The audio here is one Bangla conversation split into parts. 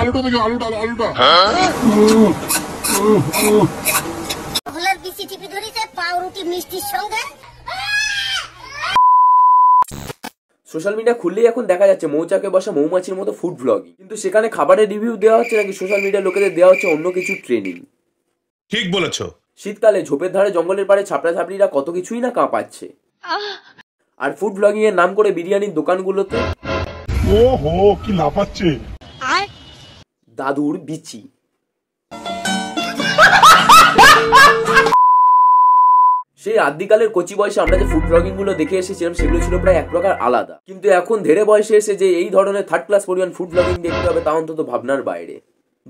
আলুটা দেখো, আলুটা ভোলার বিসি টিপি ধরিতে পাউরুটি মিষ্টির সঙ্গে। সোশ্যাল মিডিয়া খুললেই এখন দেখা যাচ্ছে মৌচাকে বসা মৌমাছির মতো ফুড ব্লগিং, কিন্তু সেখানে খাবারের রিভিউ দেওয়া হচ্ছে নাকি সোশ্যাল মিডিয়ার লোকেদের দেওয়া হচ্ছে অন্য কিছু ট্রেনিং। ঠিক বলেছো। শীতকালে ঝোপের ধারে জঙ্গলের পাড়ে ছাপড়া ছাপড়িরা কত কিছুই না কাঁপাচ্ছে, আর ফুড ব্লগিং এর নাম করে বিরিয়ানির দোকানগুলোতে ওহো কি লাফাচ্ছে দাদুর বিচি। সেই আদিকালের কচি বয়সে আমরা যে ফুড ব্লগিং গুলো দেখে এসেছিলাম সেগুলো ছিল প্রায় এক প্রকার আলাদা, কিন্তু এখন ধীরে বয়সে এসে যে এই ধরনের থার্ড ক্লাস পরিমাণ ফুড ব্লগিং দেখতে হবে তা অন্তত ভাবনার বাইরে।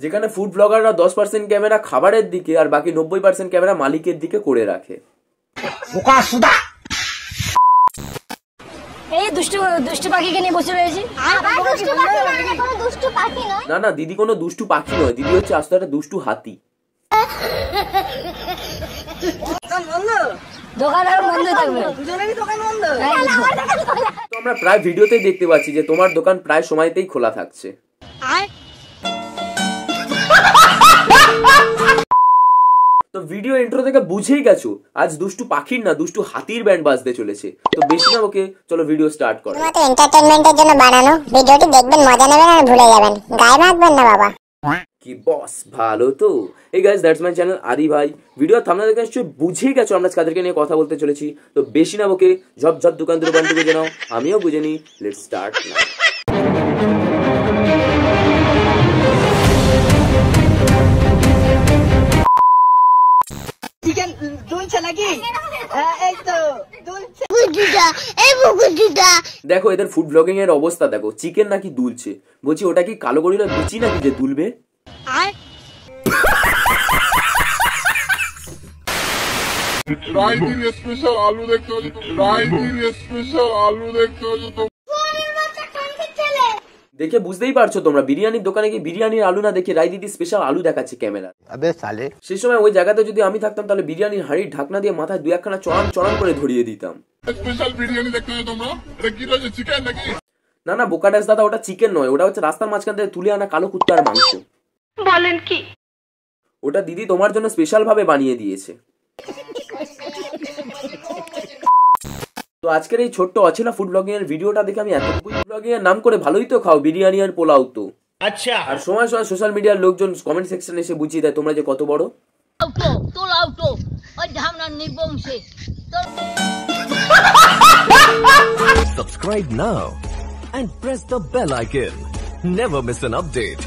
যেখানে ফুড ব্লগাররা 10% ক্যামেরা খাবারের দিকে আর বাকি 90% ক্যামেরা মালিকের দিকে করে রাখে। এই দুষ্টু পাখিকে নিয়ে বসে রয়েছি। না না দিদি কোনো দুষ্টু পাখি নয়, দিদি হচ্ছে আস্তে একটা দুষ্টু হাতি। তো আমরা প্রায় ভিডিওতেই দেখতে পাচ্ছি যে তোমার দোকান প্রায় সময়তেই খোলা থাকছে। তো ভিডিও ইন্ট্রো থেকে বুঝেই গেছো আজ দুষ্টু পাখির না দুষ্টু হাতির ব্যান্ড বাজতে চলেছে। তো বেশি না ওকে, চলো ভিডিও স্টার্ট করো। তোমাদের এন্টারটেইনমেন্টের জন্য বানানো, ভিডিওটি দেখবেন, মজা নেবেন আর ভুলে যাবেন, গায়ে মাখবেন না বাবা। কি বস ভালো তো। এই গাইস দ্যাটস মাই চ্যানেল আদি ভাই। ভিডিও থাম্বনেল দেখে নিশ্চয়ই বুঝেই গেছো আমরা কাদেরকে নিয়ে কথা বলতে চলেছি। তো বেশি না ওকে, ঝপ ঝপ দোকান দুটো বান্টু বুঝে নাও, আমিও বুঝে নি। Let's start now. চিকেন দুলছে নাকি? এই তো দুলছে। দেখো এদের ফুড ব্লগিং এর অবস্থা দেখো, চিকেন নাকি দুলছে। বলছি ওটা কি কালো গরিলা বিচি নাকি যে দুলবে? রাইদির স্পেশাল আলু দেখতে হচ্ছে তো, রাইদির স্পেশাল আলু দেখতে হচ্ছে তো। দেখে বুঝতেই পারছো তোমরা, বিরিয়ানির দোকানে গিয়ে বিরিয়ানির আলু না দেখে রাইদিদি স্পেশাল আলু দেখাচ্ছে ক্যামেরা। আবে সালে, সেই সময় ওই জায়গাতে যদি আমি থাকতাম তাহলে বিরিয়ানির হাঁড়ির ঢাকনা দিয়ে মাথায় দুই একখানা চড়ান চড়ান করে ধরিয়ে দিতাম। স্পেশাল বিরিয়ানি দেখতে হচ্ছে তোমরা। এটা কি রয়েছে, চিকেন নাকি? না না বোকাটাস দাদা, ওটা চিকেন নয়, ওটা হচ্ছে রাস্তার মাঝখান থেকে তুলে আনা কালো কুত্তার মাংস। বলেন কি? ওটা দিদি তোমার জন্য স্পেশাল ভাবে বানিয়ে দিয়েছে। তো আজকের এই ছোট্ট অচেনা ফুড ব্লগিং এর ভিডিওটা দেখে আমি এতটুকু ব্লগিং এর নাম করে ভালোই তো খাও বিরিয়ানি আর পোলাও তো। আচ্ছা, আর সময় সময় সোশ্যাল মিডিয়ার লোকজন কমেন্ট সেকশনে এসে বুঝিয়ে দেয় তোমরা যে কত বড়। Subscribe now and press the bell icon. Never miss an update.